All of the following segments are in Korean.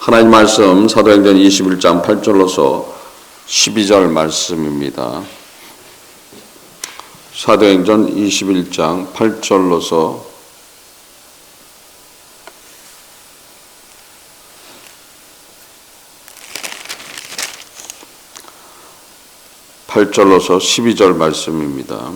하나님 말씀 사도행전 21장 8절로서 12절 말씀입니다. 사도행전 21장 8절로서 12절 말씀입니다.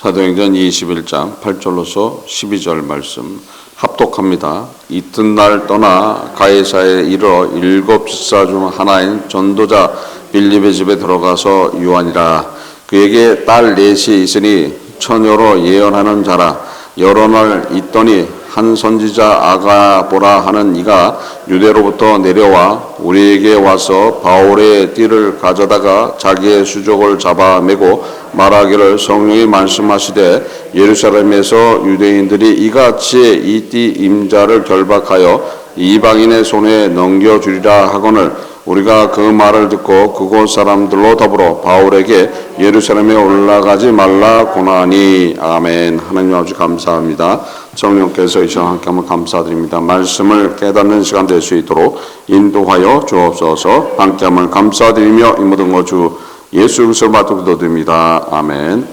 사도행전 21장 8절로서 12절 말씀 합독합니다. 이튿날 떠나 가이사에 이르러 7 집사 중 하나인 전도자 빌립의 집에 들어가서 유하니라. 그에게 딸 넷이 있으니 처녀로 예언하는 자라. 여러 날 있더니 한 선지자 아가보라 하는 이가 유대로부터 내려와 우리에게 와서 바울의 띠를 가져다가 자기의 수족을 잡아 매고 말하기를 성령이 말씀하시되 예루살렘에서 유대인들이 이같이 이 띠 임자를 결박하여 이방인의 손에 넘겨주리라 하거늘 우리가 그 말을 듣고 그곳 사람들로 더불어 바울에게 예루살렘에 올라가지 말라 고나니. 아멘. 하나님 아버지 감사합니다. 성령께서 이 시간 함께함을 감사드립니다. 말씀을 깨닫는 시간 될 수 있도록 인도하여 주옵소서. 함께함을 감사드리며 이 모든 것 주 예수 그리스도를 받들고 기도드립니다. 아멘.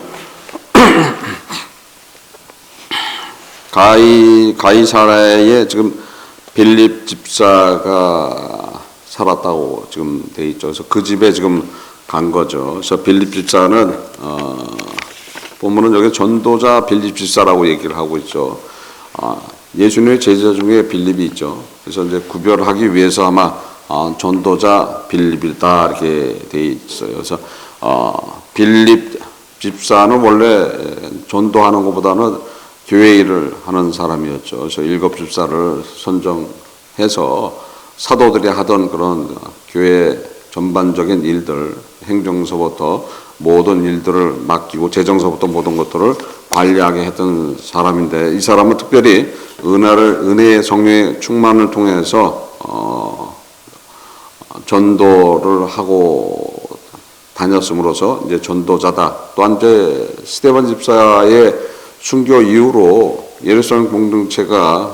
가이사라에 지금 빌립 집사가 살았다고 지금 돼 있죠. 그래서 그 집에 지금 간 거죠. 그래서 빌립 집사는 보면은 여기 전도자 빌립 집사라고 얘기를 하고 있죠. 예수님의 제자 중에 빌립이 있죠. 그래서 이제 구별하기 위해서 아마 전도자 빌립이다 이렇게 돼 있어요. 그래서 빌립 집사는 원래 전도하는 것보다는 교회 일을 하는 사람이었죠. 그래서 7 집사를 선정해서 사도들이 하던 그런 교회 전반적인 일들, 행정서부터 모든 일들을 맡기고 재정서부터 모든 것들을 관리하게 했던 사람인데 이 사람은 특별히 은혜의 성령의 충만을 통해서 전도를 하고 다녔음으로써 이제 전도자다. 또한 이제 스데반 집사의 순교 이후로 예루살렘 공동체가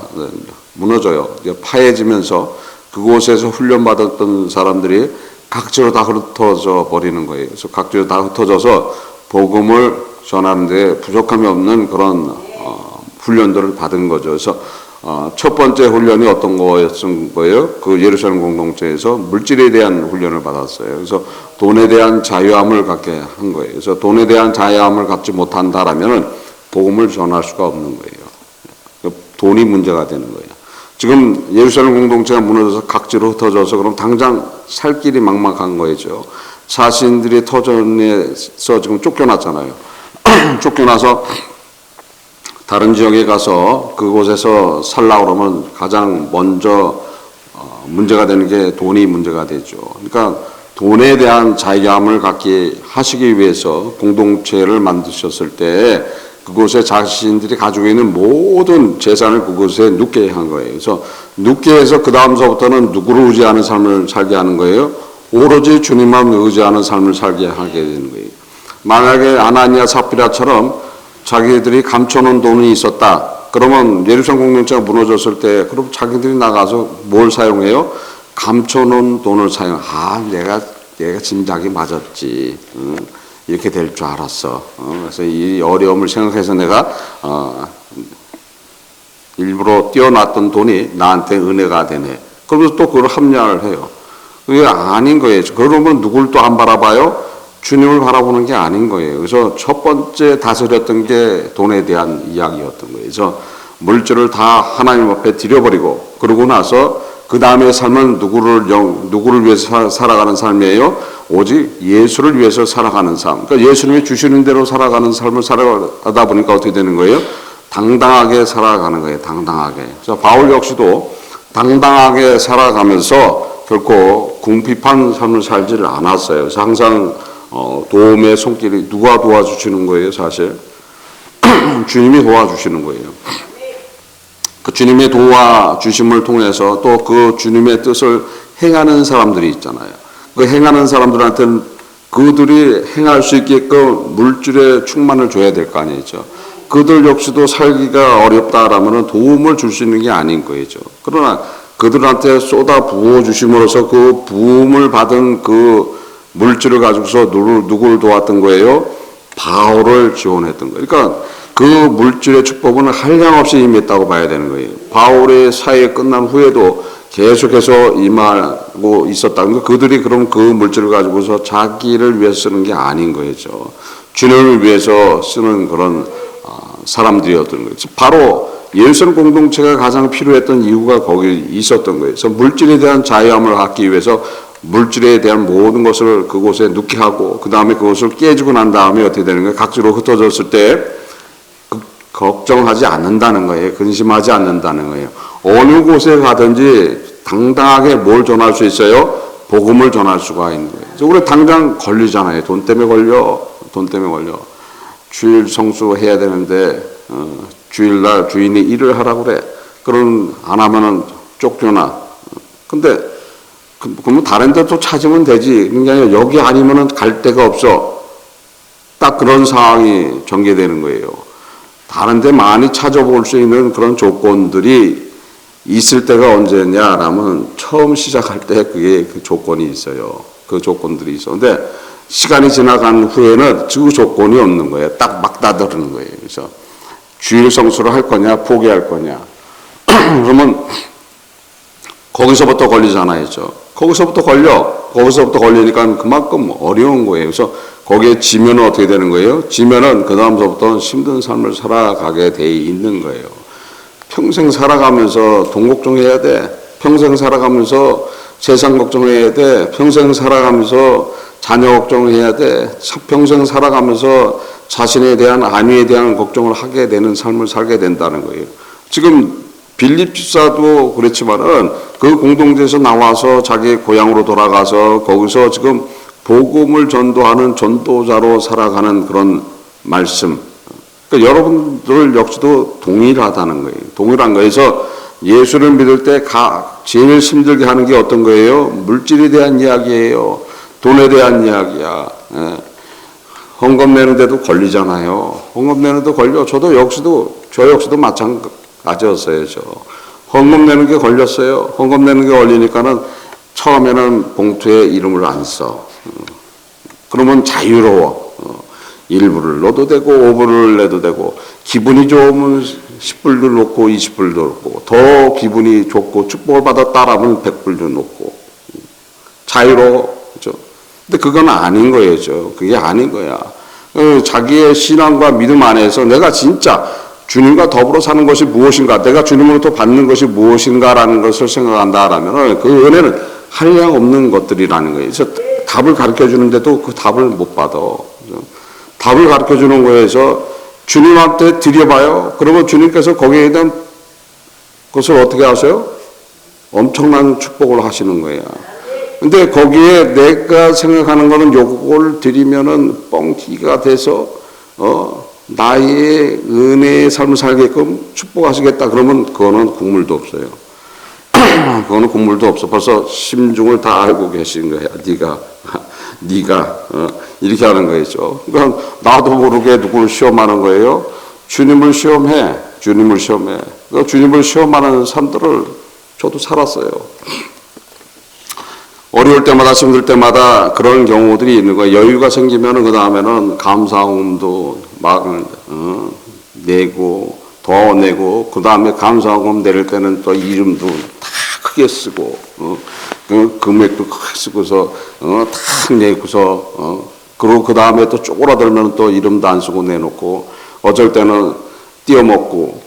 무너져요. 파해지면서 그곳에서 훈련받았던 사람들이 각지로 다 흩어져 버리는 거예요. 그래서 각지로 다 흩어져서 복음을 전하는 데 부족함이 없는 그런 훈련들을 받은 거죠. 그래서 첫 번째 훈련이 어떤 거예요? 그 예루살렘 공동체에서 물질에 대한 훈련을 받았어요. 그래서 돈에 대한 자유함을 갖게 한 거예요. 그래서 돈에 대한 자유함을 갖지 못한다라면은 복음을 전할 수가 없는 거예요. 돈이 문제가 되는 거예요. 지금 예루살렘 공동체가 무너져서 각지로 흩어져서 그럼 당장 살 길이 막막한 거죠. 자신들이 터전에서 지금 쫓겨났잖아요. 쫓겨나서 다른 지역에 가서 그곳에서 살라고 그러면 가장 먼저 문제가 되는 게 돈이 문제가 되죠. 그러니까 돈에 대한 자유함을 갖게 하시기 위해서 공동체를 만드셨을 때 그곳에 자신들이 가지고 있는 모든 재산을 그곳에 눕게 한 거예요. 그래서 눕게 해서 그 다음서부터는 누구를 의지하는 삶을 살게 하는 거예요. 오로지 주님만 의지하는 삶을 살게 하게 되는 거예요. 만약에 아나니아 삽비라처럼 자기들이 감춰놓은 돈이 있었다. 그러면 예루살렘 공동체가 무너졌을 때 그럼 자기들이 나가서 뭘 사용해요? 감춰놓은 돈을 사용. 내가 짐작이 맞았지. 이렇게 될 줄 알았어. 그래서 이 어려움을 생각해서 내가 일부러 띄워놨던 돈이 나한테 은혜가 되네. 그러면서 또 그걸 합리화를 해요. 그게 아닌 거예요. 그러면 누굴 또 안 바라봐요? 주님을 바라보는 게 아닌 거예요. 그래서 첫 번째 다스렸던 게 돈에 대한 이야기였던 거예요. 그래서 물질을 다 하나님 앞에 드려버리고 그러고 나서 그 다음에 삶은 누구를 위해서 살아가는 삶이에요? 오직 예수를 위해서 살아가는 삶. 그러니까 예수님이 주시는 대로 살아가는 삶을 살아가다 보니까 어떻게 되는 거예요? 당당하게 살아가는 거예요. 당당하게. 그래서 바울 역시도 당당하게 살아가면서 결코 궁핍한 삶을 살지를 않았어요. 그래서 항상 도움의 손길이 누가 도와주시는 거예요? 사실 주님이 도와주시는 거예요. 그 주님의 도와주심을 통해서 또 그 주님의 뜻을 행하는 사람들이 있잖아요. 그 행하는 사람들한테는 그들이 행할 수 있게끔 물질의 충만을 줘야 될 거 아니죠. 그들 역시도 살기가 어렵다라면 도움을 줄 수 있는 게 아닌 거죠. 그러나 그들한테 쏟아 부어 주심으로써 그 부음을 받은 그 물질을 가지고서 누구를 도왔던 거예요? 바울을 지원했던 거예요. 그러니까 그 물질의 축복은 한량없이 임했다고 봐야 되는 거예요. 바울의 사회 끝난 후에도 계속해서 임하고 있었다는 거. 그들이 그럼 그 물질을 가지고서 자기를 위해서 쓰는 게 아닌 거죠. 주님을 위해서 쓰는 그런 사람들이었던 거죠. 바로 예루살렘 공동체가 가장 필요했던 이유가 거기 있었던 거예요. 그래서 물질에 대한 자유함을 갖기 위해서 물질에 대한 모든 것을 그곳에 눕게 하고 그 다음에 그것을 깨지고 난 다음에 어떻게 되는 거예요? 각지로 흩어졌을 때 걱정하지 않는다는 거예요. 근심하지 않는다는 거예요. 어느 곳에 가든지 당당하게 뭘 전할 수 있어요? 복음을 전할 수가 있는 거예요. 그래서 우리 당장 걸리잖아요. 돈 때문에 걸려. 주일 성수해야 되는데 주일날 주인이 일을 하라고 그래. 그럼 안 하면은 쫓겨나. 근데 그러면 다른 데 또 찾으면 되지. 그러니까 여기 아니면은 갈 데가 없어. 딱 그런 상황이 전개되는 거예요. 다른 데 많이 찾아볼 수 있는 그런 조건들이 있을 때가 언제냐라면 처음 시작할 때 그게 그 조건이 있어요. 그 조건들이 있어. 근데 시간이 지나간 후에는 그 조건이 없는 거예요. 딱 막 다다르는 거예요. 그래서 주일 성수를 할 거냐, 포기할 거냐. 그러면 거기서부터 걸리잖아요. 거기서부터 걸리니까 그만큼 어려운 거예요. 그래서 거기에 지면 어떻게 되는 거예요? 지면은 그 다음서부터 힘든 삶을 살아가게 돼 있는 거예요. 평생 살아가면서 돈 걱정해야 돼. 평생 살아가면서 세상 걱정해야 돼. 평생 살아가면서 자녀 걱정해야 돼. 평생 살아가면서 자신에 대한 안위에 대한 걱정을 하게 되는 삶을 살게 된다는 거예요. 지금 빌립 집사도 그렇지만은 그 공동체에서 나와서 자기 고향으로 돌아가서 거기서 지금 복음을 전도하는 전도자로 살아가는 그런 말씀. 그러니까 여러분들 역시도 동일하다는 거예요. 동일한 거에서 예수를 믿을 때 제일 힘들게 하는 게 어떤 거예요? 물질에 대한 이야기예요. 돈에 대한 이야기야. 헌금 내는데도 걸리잖아요. 헌금 내는데도 걸려. 저 역시도 마찬가지였어요. 헌금 내는 게 걸렸어요. 헌금 내는 게 걸리니까는 처음에는 봉투에 이름을 안 써. 그러면 자유로워. 1불을 넣어도 되고 5불을 내도 되고 기분이 좋으면 10불도 넣고 20불도 넣고 더 기분이 좋고 축복을 받았다라면 100불도 넣고 자유로워. 그렇죠? 근데 그건 아닌 거예요. 그게 아닌 거야. 자기의 신앙과 믿음 안에서 내가 진짜 주님과 더불어 사는 것이 무엇인가, 내가 주님으로부터 받는 것이 무엇인가라는 것을 생각한다라면 그 은혜는 한량 없는 것들이라는 거예요. 그래서 답을 가르쳐 주는데도 그 답을 못 받아. 답을 가르쳐 주는 거에서 주님한테 드려봐요. 그러면 주님께서 거기에 대한 것을 어떻게 하세요? 엄청난 축복을 하시는 거예요. 근데 거기에 내가 생각하는 거는 요걸 드리면은 뻥튀기가 돼서 나의 은혜의 삶을 살게끔 축복하시겠다. 그러면 그거는 국물도 없어요. 그거는 국물도 없어. 벌써 심중을 다 알고 계신 거야. 네가 이렇게 하는 거죠. 그러니까 나도 모르게 누구를 시험하는 거예요. 주님을 시험해. 그러니까 주님을 시험하는 삶들을 저도 살았어요. 어려울 때마다 힘들 때마다 그런 경우들이 있는 거예요. 여유가 생기면은 그 다음에는 감사원금도 막 내고 더 내고 그 다음에 감사원금 내릴 때는 또 이름도 다 크게 쓰고 그 금액도 크게 쓰고서 다 내고서 그리고 그 다음에 또 쪼그라들면 또 이름도 안 쓰고 내놓고 어쩔 때는 띄어먹고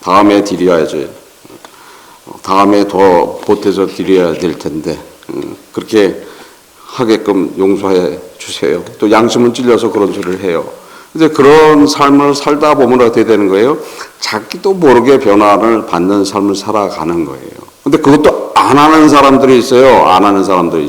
다음에 드려야지. 다음에 더 보태서 드려야 될 텐데 그렇게 하게끔 용서해 주세요. 또 양심은 찔려서 그런 소리를 해요. 이제 그런 삶을 살다 보면 어떻게 되는 거예요? 자기도 모르게 변화를 받는 삶을 살아가는 거예요. 근데 그것도 안 하는 사람들이 있어요. 안 하는 사람들은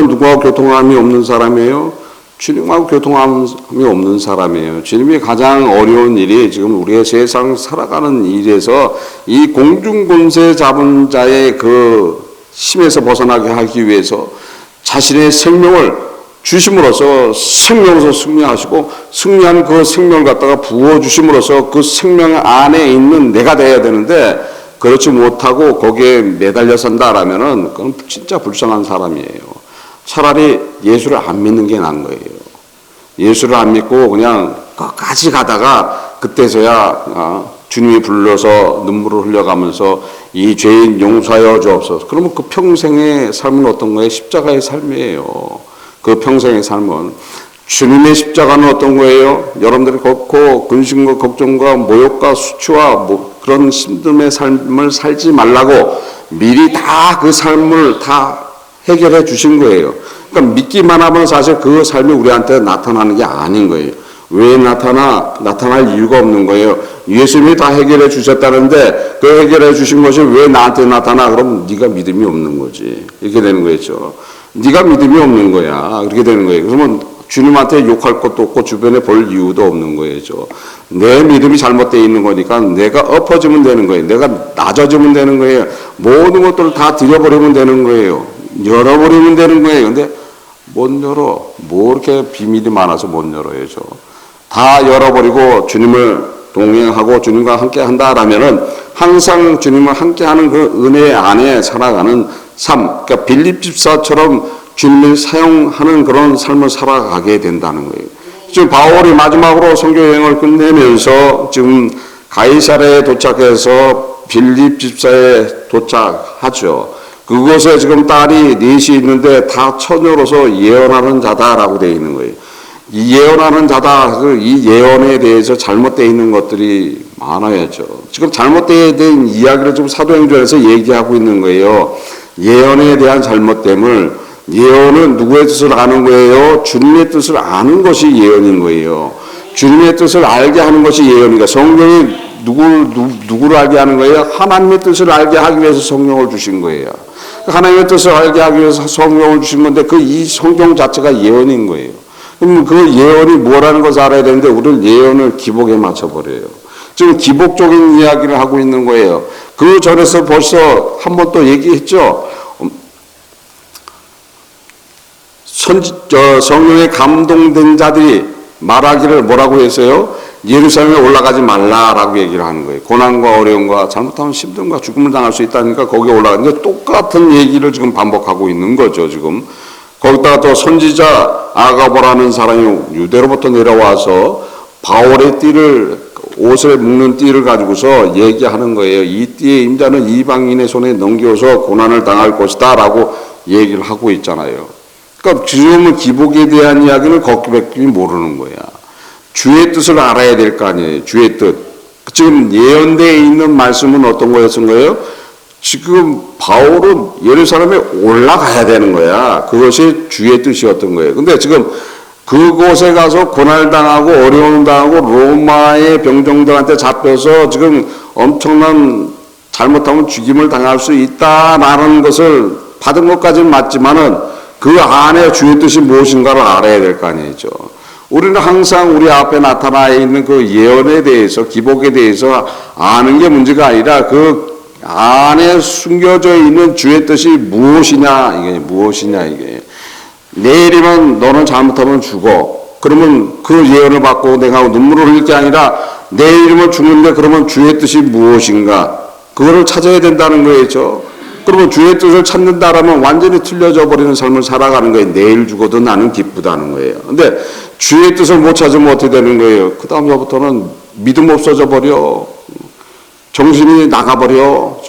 누구와 교통함이 없는 사람이에요? 주님하고 교통함이 없는 사람이에요. 주님이 가장 어려운 일이 지금 우리의 세상 살아가는 일에서 이 공중권세 잡은 자의 그 힘에서 벗어나게 하기 위해서 자신의 생명을 주심으로써 생명으로서 승리하시고 승리한 그 생명을 갖다가 부어주심으로써 그 생명 안에 있는 내가 돼야 되는데 그렇지 못하고 거기에 매달려 산다라면은 그건 진짜 불쌍한 사람이에요. 차라리 예수를 안 믿는 게 나은 거예요. 예수를 안 믿고 그냥 끝까지 가다가 그때서야 주님이 불러서 눈물을 흘려가면서 이 죄인 용서하여 주옵소서. 그러면 그 평생의 삶은 어떤 거예요? 십자가의 삶이에요. 그 평생의 삶은. 주님의 십자가는 어떤 거예요? 여러분들이 겪고 근심과 걱정과 모욕과 수치와 그런 힘듦의 삶을 살지 말라고 미리 다 그 삶을 다 해결해 주신 거예요. 그러니까 믿기만 하면 사실 그 삶이 우리한테 나타나는 게 아닌 거예요. 왜 나타날 이유가 없는 거예요. 예수님이 다 해결해 주셨다는데 그 해결해 주신 것이 왜 나한테 나타나? 그럼 네가 믿음이 없는 거지. 이렇게 되는 거죠. 네가 믿음이 없는 거야. 그렇게 되는 거예요. 그러면 주님한테 욕할 것도 없고 주변에 볼 이유도 없는 거죠. 내 믿음이 잘못되어 있는 거니까 내가 엎어지면 되는 거예요. 내가 낮아지면 되는 거예요. 모든 것들을 다 들여버리면 되는 거예요. 열어버리면 되는 거예요. 근데 못 열어. 뭐 이렇게 비밀이 많아서 못 열어요. 다 열어버리고 주님을 동행하고 주님과 함께 한다라면은 항상 주님을 함께 하는 그 은혜 안에 살아가는 삶. 그러니까 빌립 집사처럼 주님을 사용하는 그런 삶을 살아가게 된다는 거예요. 지금 바울이 마지막으로 선교 여행을 끝내면서 지금 가이사랴에 도착해서 빌립 집사에 도착하죠. 그곳에 지금 딸이 넷이 있는데 다 처녀로서 예언하는 자다라고 되어 있는 거예요. 이 예언하는 자다, 이 예언에 대해서 잘못되어 있는 것들이 많아야죠. 지금 잘못되어 있는 이야기를 지금 사도행전에서 얘기하고 있는 거예요. 예언에 대한 잘못됨을, 예언은 누구의 뜻을 아는 거예요? 주님의 뜻을 아는 것이 예언인 거예요. 주님의 뜻을 알게 하는 것이 예언이니까 성령이 누구를 알게 하는 거예요? 하나님의 뜻을 알게 하기 위해서 성령을 주신 거예요. 하나님의 뜻을 알게 하기 위해서 성령을 주신 건데 이 성경 자체가 예언인 거예요. 그럼 그 예언이 뭐라는 것을 알아야 되는데 우리는 예언을 기복에 맞춰버려요. 지금 기복적인 이야기를 하고 있는 거예요. 그 전에서 벌써 한 번 또 얘기했죠. 성령에 감동된 자들이 말하기를 뭐라고 했어요? 예루살렘에 올라가지 말라라고 얘기를 하는 거예요. 고난과 어려움과 잘못하면 힘듦과 죽음을 당할 수 있다니까 거기에 올라가는데 똑같은 얘기를 지금 반복하고 있는 거죠. 지금 거기다가 또 선지자 아가보라는 사람이 유대로부터 내려와서 바울의 옷에 묶는 띠를 가지고서 얘기하는 거예요. 이 띠의 임자는 이방인의 손에 넘겨서 고난을 당할 것이다 라고 얘기를 하고 있잖아요. 그러니까 지금은 기복에 대한 이야기는 걷기밖에 모르는 거야. 주의 뜻을 알아야 될 거 아니에요. 주의 뜻. 지금 예언되어 있는 말씀은 어떤 거였던 거예요? 지금 바울은 예루살렘에 올라가야 되는 거야. 그것이 주의 뜻이었던 거예요. 근데 지금 그곳에 가서 고난을 당하고 어려움을 당하고 로마의 병정들한테 잡혀서 지금 엄청난 잘못하면 죽임을 당할 수 있다라는 것을 받은 것까지는 맞지만은 그 안에 주의 뜻이 무엇인가를 알아야 될 거 아니죠. 우리는 항상 우리 앞에 나타나 있는 그 예언에 대해서 기복에 대해서 아는 게 문제가 아니라 그 안에 숨겨져 있는 주의 뜻이 무엇이냐 이게 내일이면 너는 잘못하면 죽어. 그러면 그 예언을 받고 내가 눈물을 흘릴 게 아니라 내일이면 죽는데 그러면 주의 뜻이 무엇인가 그거를 찾아야 된다는 거겠죠. 그러면 주의 뜻을 찾는다라면 완전히 틀려져 버리는 삶을 살아가는 거예요. 내일 죽어도 나는 기쁘다는 거예요. 근데 주의 뜻을 못 찾으면 어떻게 되는 거예요? 그 다음부터는 믿음 없어져 버려. 정신이 나가버려.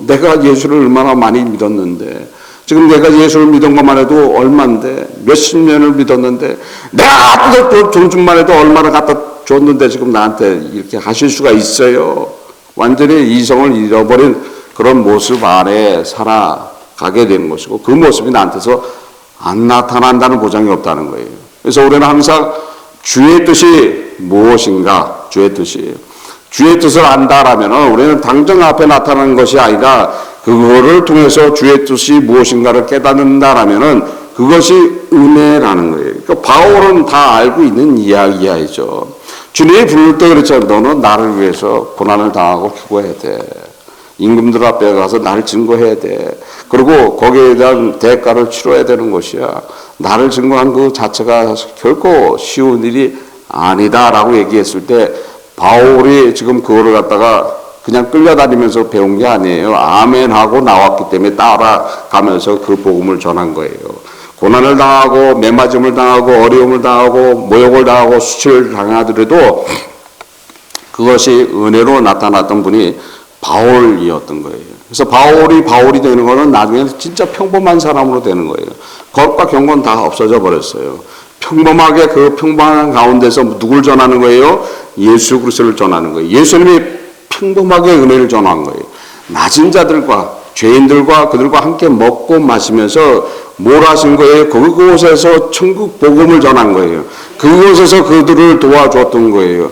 내가 예수를 얼마나 많이 믿었는데 지금 내가 예수를 믿은 것만 해도 얼마인데 몇십 년을 믿었는데 내가 돈 준만 해도 얼마나 갖다 줬는데 지금 나한테 이렇게 하실 수가 있어요. 완전히 이성을 잃어버린 그런 모습 안에 살아가게 되는 것이고 그 모습이 나한테서 안 나타난다는 보장이 없다는 거예요. 그래서 우리는 항상 주의 뜻이 무엇인가 주의 뜻을 안다라면 우리는 당장 앞에 나타나는 것이 아니라 그거를 통해서 주의 뜻이 무엇인가를 깨닫는다라면은 그것이 은혜라는 거예요. 그러니까 바울은 다 알고 있는 이야기야죠. 주님이 부를 때 그랬죠. 너는 나를 위해서 고난을 당하고 죽어야 돼. 임금들 앞에 가서 나를 증거해야 돼. 그리고 거기에 대한 대가를 치러야 되는 것이야. 나를 증거한 그 자체가 결코 쉬운 일이 아니다라고 얘기했을 때 바울이 지금 그거를 갖다가 그냥 끌려다니면서 배운 게 아니에요. 아멘 하고 나왔기 때문에 따라가면서 그 복음을 전한 거예요. 고난을 당하고 매맞음을 당하고 어려움을 당하고 모욕을 당하고 수치를 당하더라도 그것이 은혜로 나타났던 분이 바울이었던 거예요. 그래서 바울이 되는 거는 나중에 진짜 평범한 사람으로 되는 거예요. 거룩과 경건 다 없어져 버렸어요. 평범하게 그 평범한 가운데서 누굴 전하는 거예요? 예수 그리스도를 전하는 거예요. 예수님이 평범하게 은혜를 전한 거예요. 낮은 자들과 죄인들과 그들과 함께 먹고 마시면서 뭘 하신 거예요? 그곳에서 천국 복음을 전한 거예요. 그곳에서 그들을 도와줬던 거예요.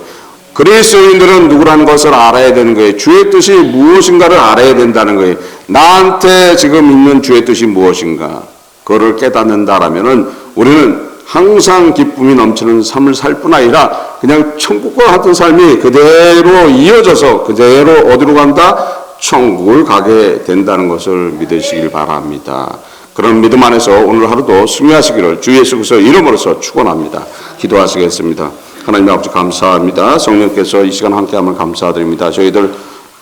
그리스도인들은 누구라는 것을 알아야 되는 거예요. 주의 뜻이 무엇인가를 알아야 된다는 거예요. 나한테 지금 있는 주의 뜻이 무엇인가? 그거를 깨닫는다라면은 우리는 항상 기쁨이 넘치는 삶을 살 뿐 아니라 그냥 천국과 같은 삶이 그대로 이어져서 그대로 어디로 간다? 천국을 가게 된다는 것을 믿으시길 바랍니다. 그런 믿음 안에서 오늘 하루도 승리하시기를 주 예수 그리스도 이름으로서 축원합니다. 기도하시겠습니다. 하나님 아버지 감사합니다. 성령께서 이 시간 함께함을 감사드립니다. 저희들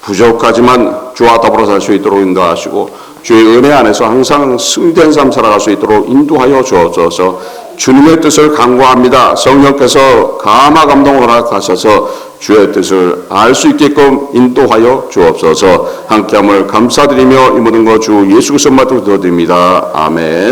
부족하지만 주와 더불어 살 수 있도록 인도하시고 주의 은혜 안에서 항상 승리된 삶 살아갈 수 있도록 인도하여 주옵소서. 주님의 뜻을 간구합니다. 성령께서 감화 감동을 허락하셔서 주의 뜻을 알 수 있게끔 인도하여 주옵소서. 함께함을 감사드리며 이 모든 것 주 예수 그리스도 말씀을 드립니다. 아멘.